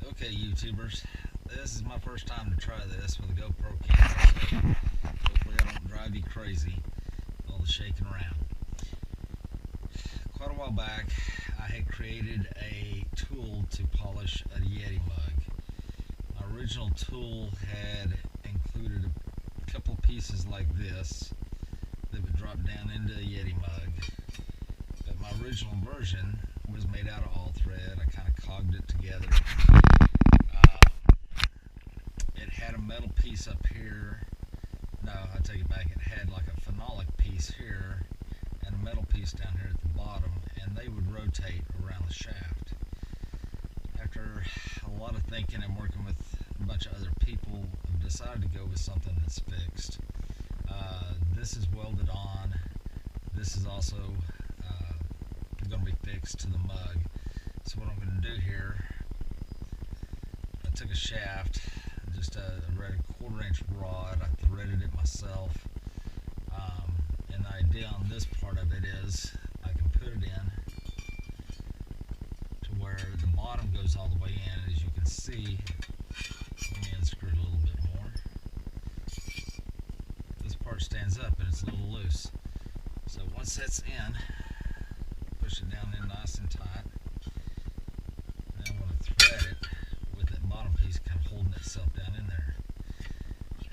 Okay, YouTubers, this is my first time to try this with a GoPro camera, so hopefully I don't drive you crazy with all the shaking around. Quite a while back, I had created a tool to polish a Yeti mug. My original tool had included a couple pieces like this that would drop down into a Yeti mug, but my original version was made out of all thread. I kind of cogged it together. It had a metal piece up here. No, I take it back. It had like a phenolic piece here and a metal piece down here at the bottom, and they would rotate around the shaft. After a lot of thinking and working with a bunch of other people, I've decided to go with something that's fixed. This is welded on. This is also going to be fixed to the mug. So what I'm going to do here, I took a shaft, just a red 1/4 inch rod. I threaded it myself. And the idea on this part of it is I can put it in to where the bottom goes all the way in. As you can see, let me unscrew it a little bit more. This part stands up and it's a little loose. So once that's in, push it down in nice and tight. And I'm going to thread it with that bottom piece kind of holding itself down in there.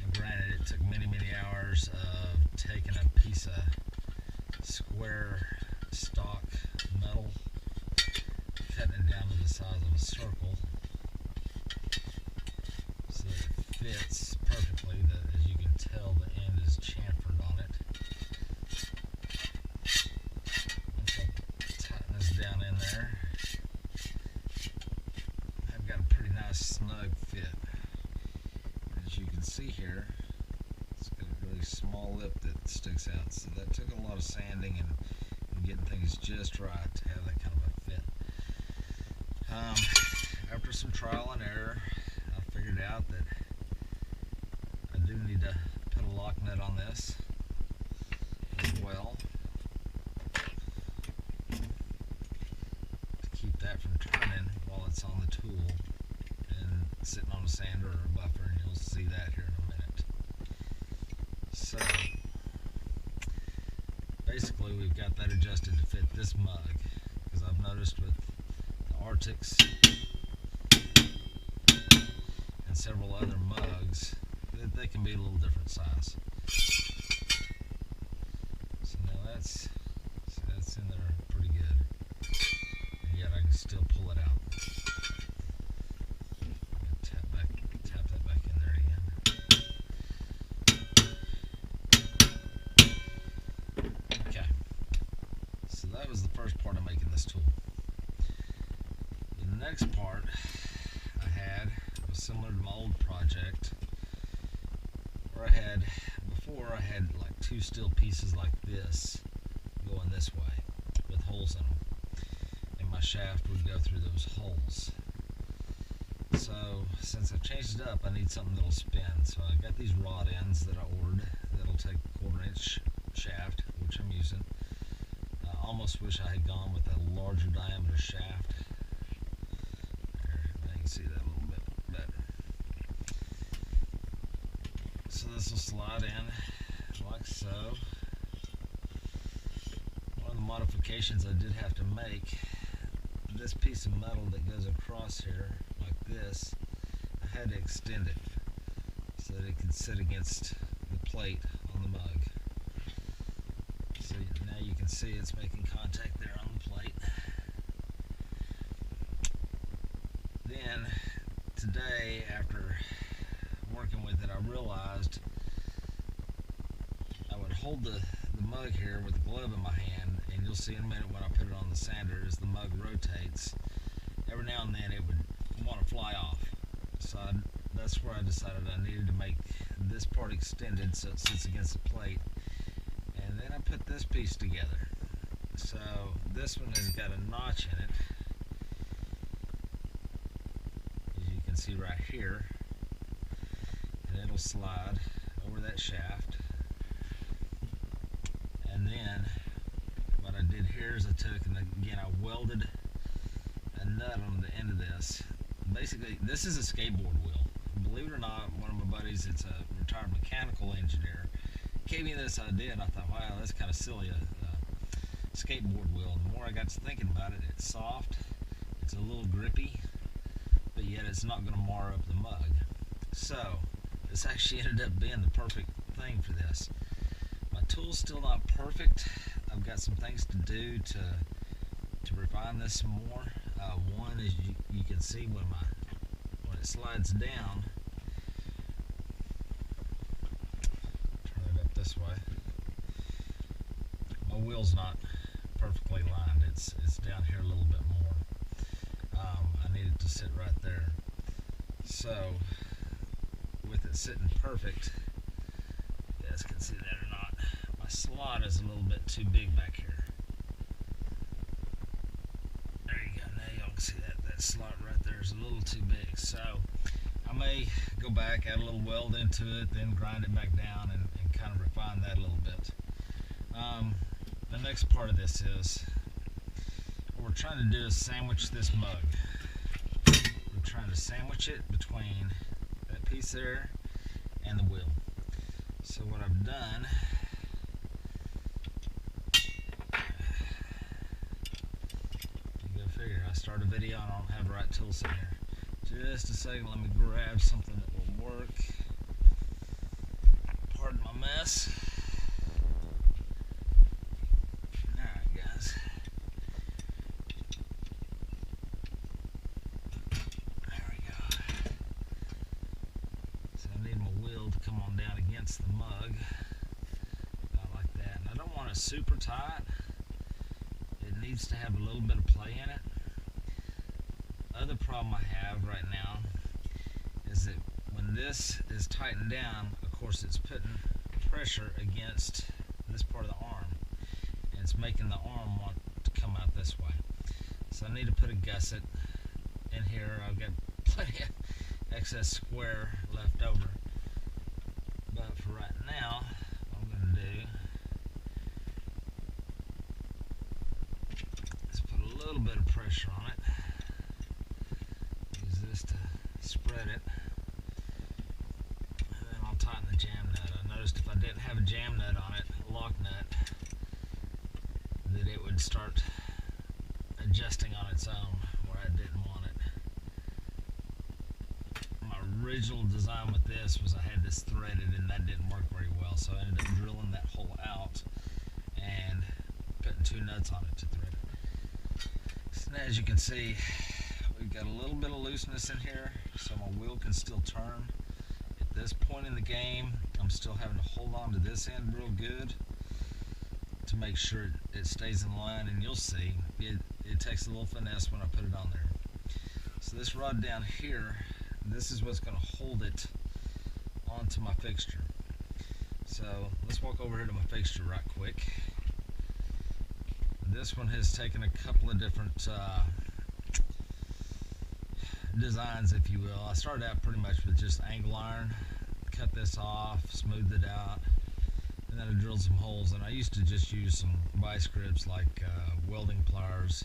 And granted, it took many hours of taking a piece of square stock metal, cutting it down to the size of a circle so that it fits perfectly. As you can tell, the end is chamfered on it. Once I tighten this down in there, I've got a pretty nice snug fit. As you can see here, it's got a really small lip that sticks out, so that took a lot of sanding and getting things just right to have that kind of a fit. After some trial and error, I figured out that I do need to put a lock nut on this as well to keep that from turning while it's on the tool and sitting on a sander or a buffer, and you'll see that here in a minute. So basically we've got that adjusted to fit this mug, because I've noticed with the Arctics and several other mugs that they can be a little different size. So now that's in there pretty good, and yet I can still pull it out. Tap that back in there again. Okay, so that was the first part of making this tool. The next part I had was similar to my old project, where before I had like two steel pieces like this going this way with holes in them, and my shaft would go through those holes. So since I've changed it up, I need something that'll spin. So I got these rod ends that I ordered that'll take a 1/4 inch shaft, which I'm using. I almost wish I had gone with a larger diameter shaft. There, now you can see that a little bit better. So this will slide in like so. One of the modifications I did have to make, this piece of metal that goes across here like this, I had to extend it so that it could sit against the plate on the mug. So now you can see it's making contact there on the plate. Then today, after working with it, I realized I would hold the mug here with the glove in my hand, and you'll see in a minute when I put it on the sander, as the mug rotates, every now and then it would want to fly off. So that's where I decided I needed to make this part extended so it sits against the plate. And then I put this piece together. So this one has got a notch in it, as you can see right here, and it'll slide over that shaft. And then what I did here is I took, and again I welded a nut on the end of this. basically, this is a skateboard wheel. Believe it or not, one of my buddies, it's a retired mechanical engineer, gave me this idea, and I thought, wow, that's kind of silly, a skateboard wheel. And the more I got to thinking about it, it's soft, it's a little grippy, but yet it's not going to mar up the mug. So this actually ended up being the perfect thing for this. My tool's still not perfect. I've got some things to do to refine this some more. One is you can see when it slides down. Turn it up this way. My wheel's not perfectly lined. It's down here a little bit more. I need it to sit right there. So with it sitting perfect, you guys can see that or not, my slot is a little bit too big back here. There you go. Now y'all can see that slot right there is a little too big. So I may go back, add a little weld into it, then grind it back down and kind of refine that a little bit. The next part of this is, what we're trying to do is sandwich this mug. We're trying to sandwich it between that piece there and the wheel. So what I've done, you go figure, I start a video and I don't have the right tools in here. Just a second, let me grab something that will work. Pardon my mess. Alright guys. There we go. So I need my wheel to come on down against the mug. About like that. And I don't want it super tight. It needs to have a little bit of play in it. Other problem I have right now is that when this is tightened down, of course it's putting pressure against this part of the arm, and it's making the arm want to come out this way. So I need to put a gusset in here. I've got plenty of excess square left over, but for right now what I'm going to do is put a little bit of pressure on it. Use this to spread it, and then I'll tighten the jam nut. I noticed if I didn't have a jam nut on it, a lock nut, that it would start adjusting on its own where I didn't want it. My original design with this was I had this threaded, and that didn't work very well, so I ended up drilling that hole out and putting two nuts on it to thread it. So now, as you can see, we've got a little bit of looseness in here, so my wheel can still turn. At this point in the game, I'm still having to hold on to this end real good to make sure it stays in line, and you'll see it takes a little finesse when I put it on there. So this rod down here, this is what's going to hold it onto my fixture. So let's walk over here to my fixture right quick. This one has taken a couple of different designs, if you will. I started out pretty much with just angle iron, cut this off, smoothed it out, and then I drilled some holes. And I used to just use some vice grips like welding pliers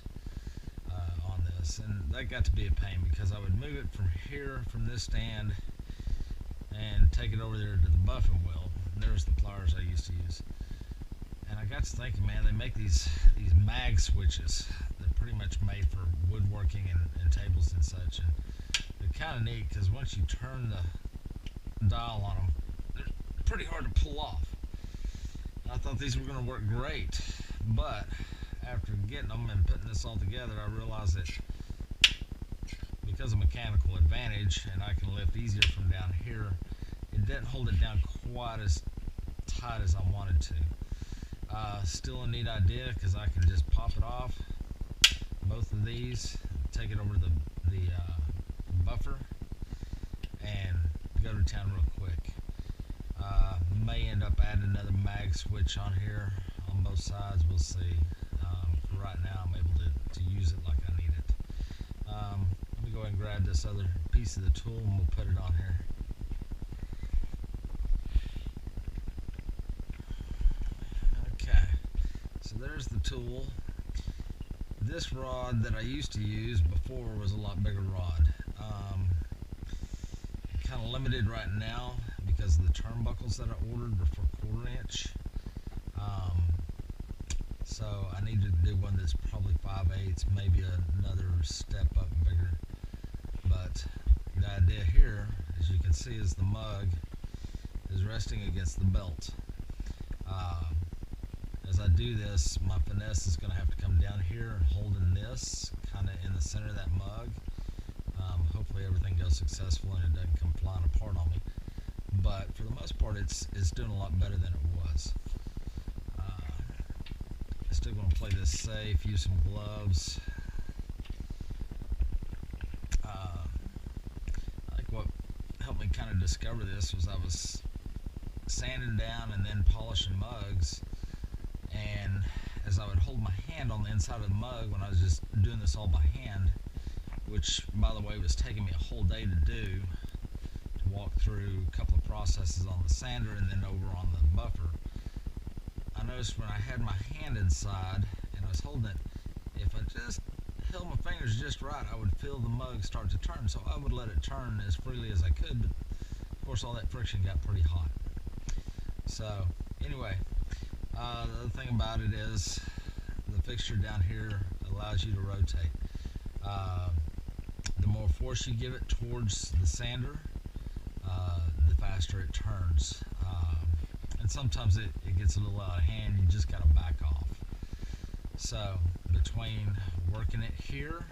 on this, and that got to be a pain because I would move it from here, from this stand, and take it over there to the buffing wheel. And there's the pliers I used to use. And I got to thinking, man, they make these mag switches. They're pretty much made for woodworking and tables and such, and they're kind of neat because once you turn the dial on them, they're pretty hard to pull off. I thought these were going to work great, but after getting them and putting this all together, I realized that because of mechanical advantage and I can lift easier from down here, it didn't hold it down quite as tight as I wanted to. Still a neat idea because I can just pop it off, both of these, take it over to the buffer, and go to town real quick. May end up adding another mag switch on here on both sides. We'll see. For right now, I'm able to use it like I need it. Let me go ahead and grab this other piece of the tool and we'll put it on here. Okay, so there's the tool. This rod that I used to use before was a lot bigger rod. of limited right now because the turnbuckles that I ordered are for 1/4 inch. So I need to do one that's probably 5/8, maybe another step up bigger. But the idea here, as you can see, is the mug is resting against the belt. As I do this, my finesse is going to have to come down here and holding this kind of in the center of that mug. Hopefully everything goes successful and it doesn't come flying apart on me. But for the most part, it's doing a lot better than it was. Still going to play this safe, use some gloves. I think what helped me kind of discover this was I was sanding down and then polishing mugs, and as I would hold my hand on the inside of the mug when I was just doing this all by hand, which by the way was taking me a whole day to do, to walk through a couple of processes on the sander and then over on the buffer, I noticed when I had my hand inside and I was holding it, if I just held my fingers just right, I would feel the mug start to turn. So I would let it turn as freely as I could, but of course all that friction got pretty hot. So anyway, the other thing about it is the fixture down here allows you to rotate. The more force you give it towards the sander, the faster it turns. And sometimes it gets a little out of hand, you just got to back off. So between working it here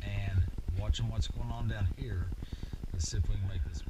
and watching what's going on down here, let's see if we can make this.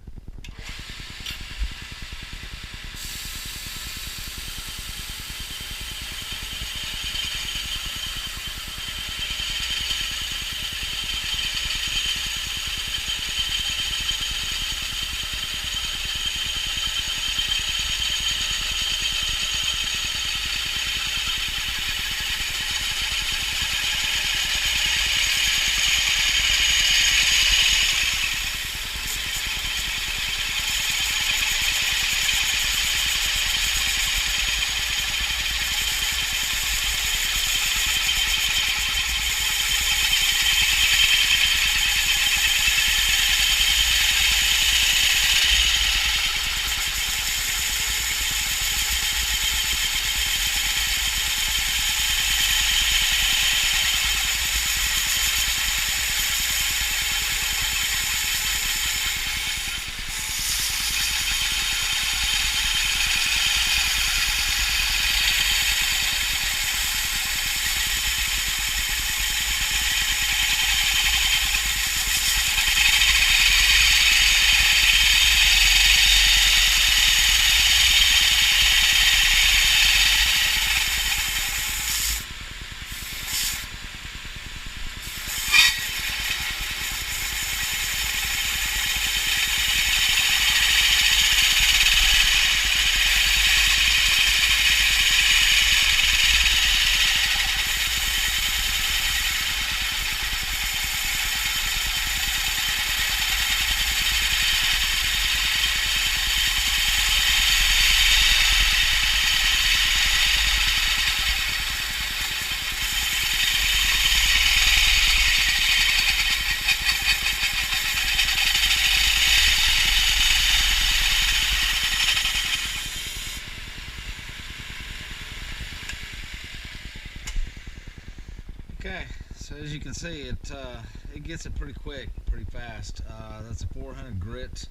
Okay, so as you can see, it gets it pretty quick, pretty fast. That's a 400 grit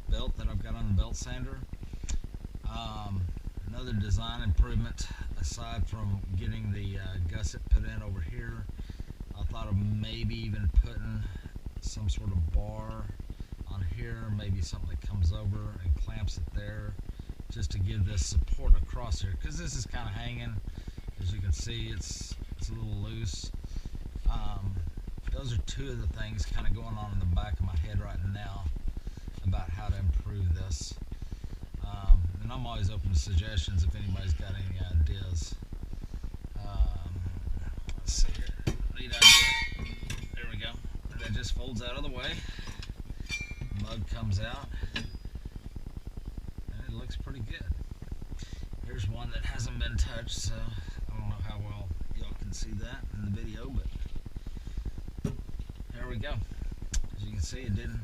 belt that I've got on the belt sander. Another design improvement, aside from getting the gusset put in over here, I thought of maybe even putting some sort of bar on here, maybe something that comes over and clamps it there, just to give this support across here, because this is kind of hanging. As you can see, it's a little loose. Those are two of the things kind of going on in the back of my head right now about how to improve this. And I'm always open to suggestions if anybody's got any ideas. Let's see here. Neat idea. There we go. That just folds out of the way. Mug comes out. And it looks pretty good. Here's one that hasn't been touched, so I don't know how well y'all can see that in the video, but there we go. As you can see, it didn't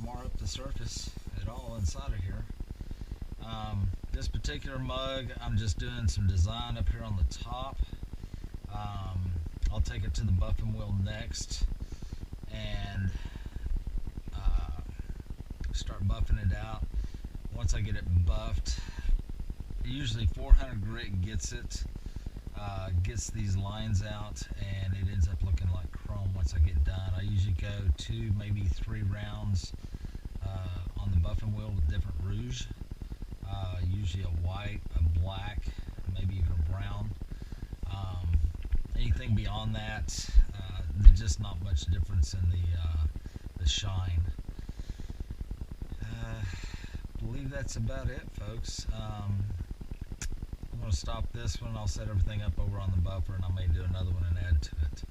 mar up the surface it all inside of here. This particular mug, I'm just doing some design up here on the top. I'll take it to the buffing wheel next and start buffing it out. Once I get it buffed, usually 400 grit gets it, gets these lines out, and it ends up looking like chrome once I get done. I usually go 2, maybe 3 rounds on the buffing wheel with different rouge, usually a white, a black, maybe even a brown. Anything beyond that, there's just not much difference in the shine. I believe that's about it, folks. I'm going to stop this one. I'll set everything up over on the buffer, and I may do another one and add to it.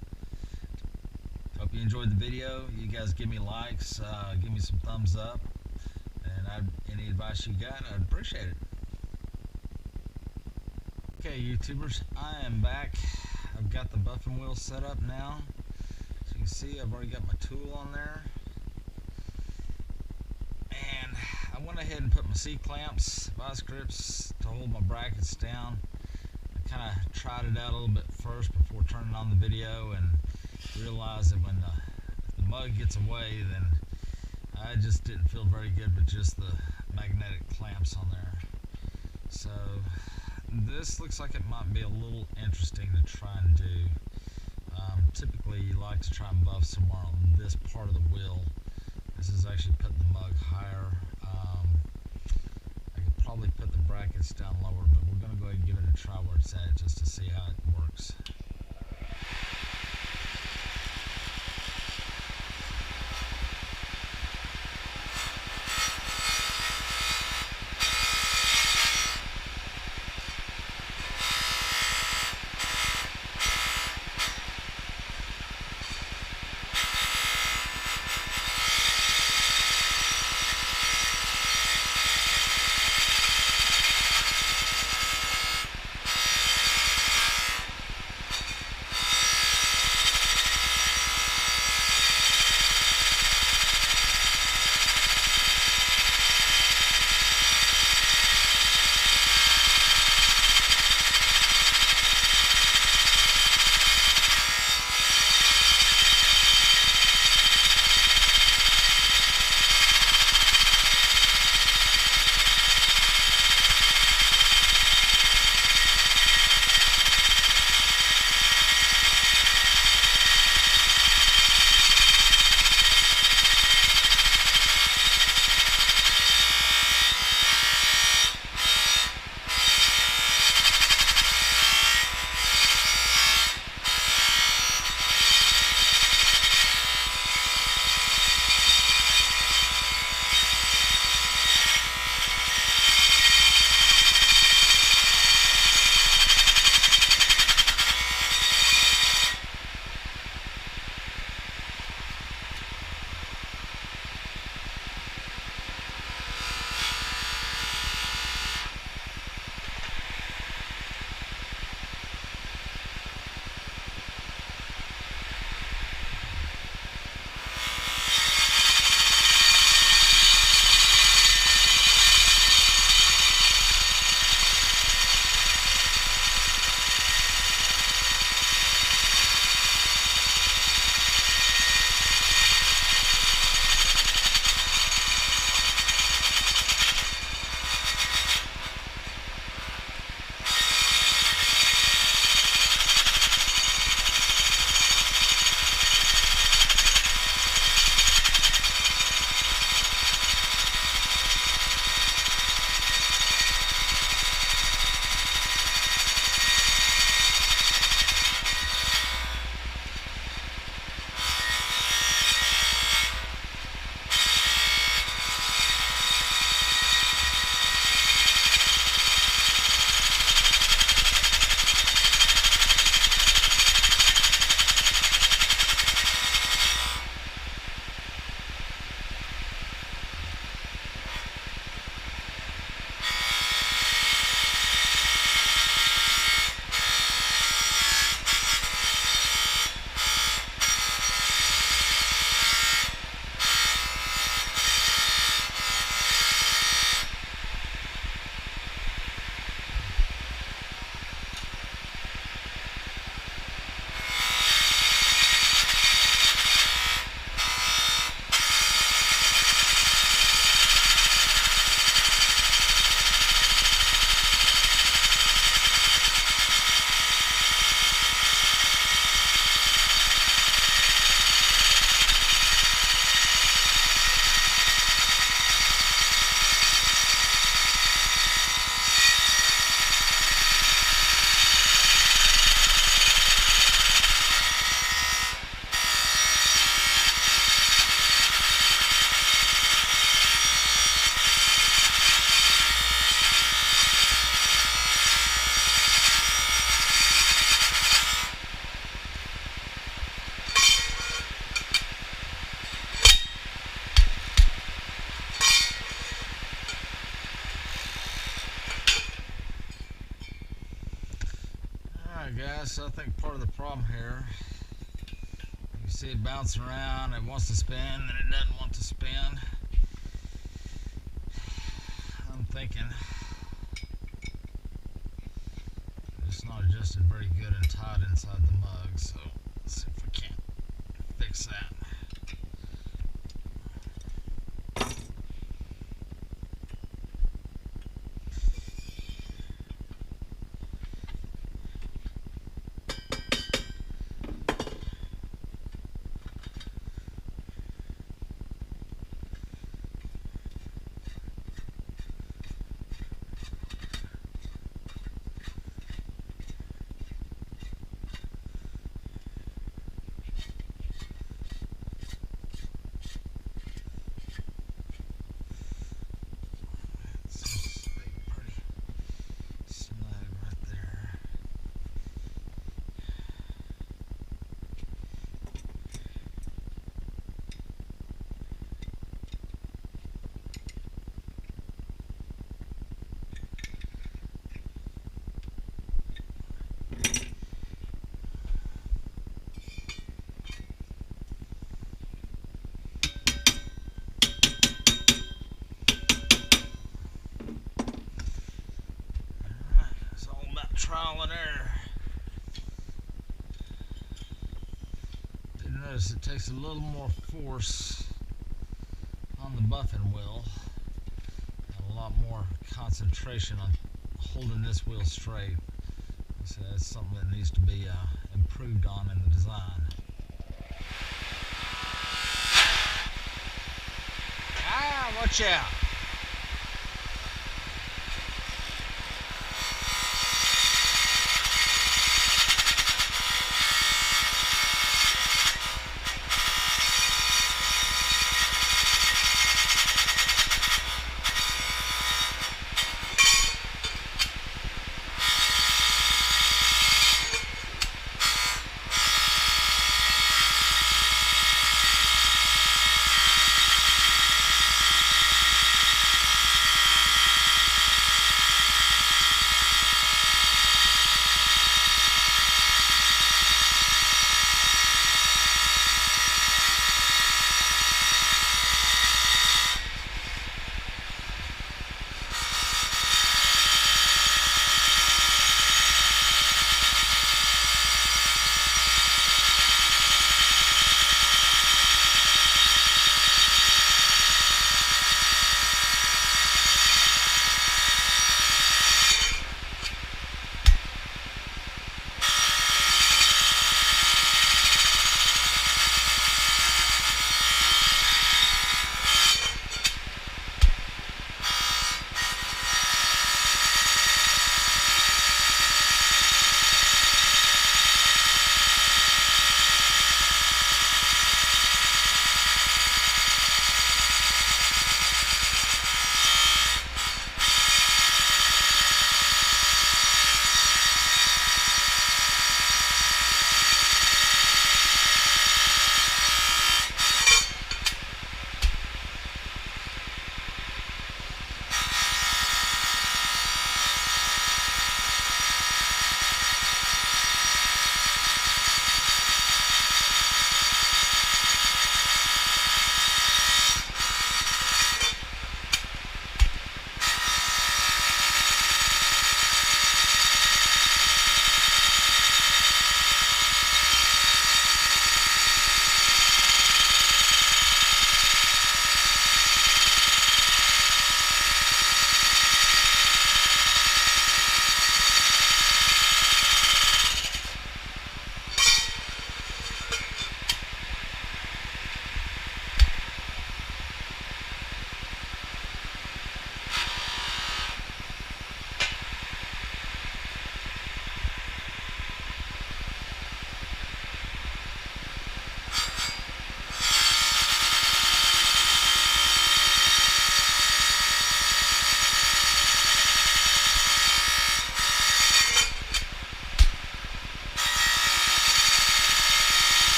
Hope you enjoyed the video. You guys give me likes, give me some thumbs up, and any advice you got, I'd appreciate it. Okay, YouTubers, I am back. I've got the buffing wheel set up now. As you can see, I've already got my tool on there. And I went ahead and put my C-clamps, vice grips to hold my brackets down. I kind of tried it out a little bit first before turning on the video and realized that when the mug gets away, then I just didn't feel very good with just the magnetic clamps on there. So this looks like it might be a little interesting to try and do. Typically you like to try and buff somewhere on this part of the wheel. This is actually putting the mug higher. I could probably put the brackets down lower, but we're going to go ahead and give it a try where it's at just to see how it works. Alright guys, so I think part of the problem here, you see it bouncing around, it wants to spin, then it doesn't want to spin. I'm thinking it's not adjusted very good and tight inside the mug, so let's see if we can't fix that. Trial and error. Did notice it takes a little more force on the buffing wheel and a lot more concentration on holding this wheel straight. So that's something that needs to be improved on in the design. Ah, watch out!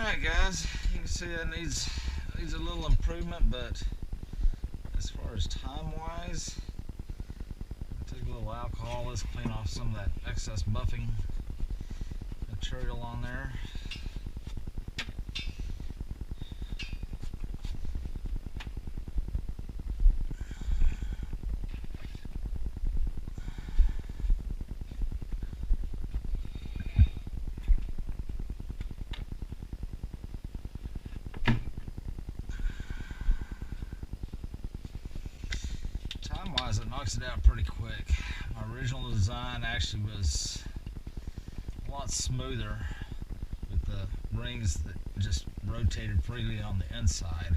Alright guys, you can see it needs a little improvement, but as far as time wise, take a little alcohol, let's clean off some of that excess buffing material on there. Time wise, it knocks it out pretty quick. My original design actually was a lot smoother with the rings that just rotated freely on the inside.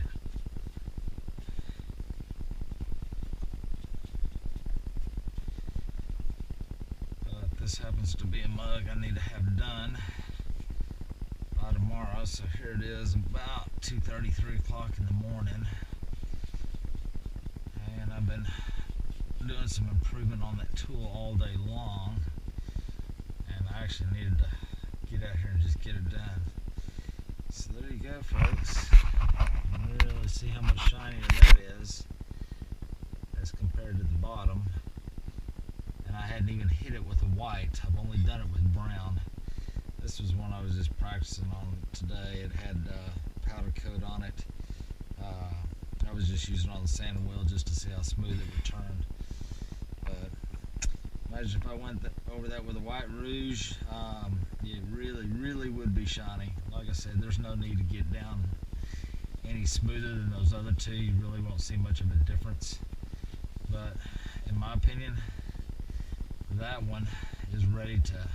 But this happens to be a mug I need to have done by tomorrow, so here it is about 2:30, 3 o'clock in the morning. And I've been doing some improvement on that tool all day long, and I actually needed to get out here and just get it done. So there you go, folks. You can really see how much shinier that is as compared to the bottom. And I hadn't even hit it with a white. I've only done it with brown. This was one I was just practicing on today. It had powder coat on it. I was just using it on the sanding wheel just to see how smooth it would turn. But imagine if I went over that with a white rouge, it really would be shiny. Like I said, there's no need to get down any smoother than those other two. You really won't see much of a difference. But in my opinion, that one is ready to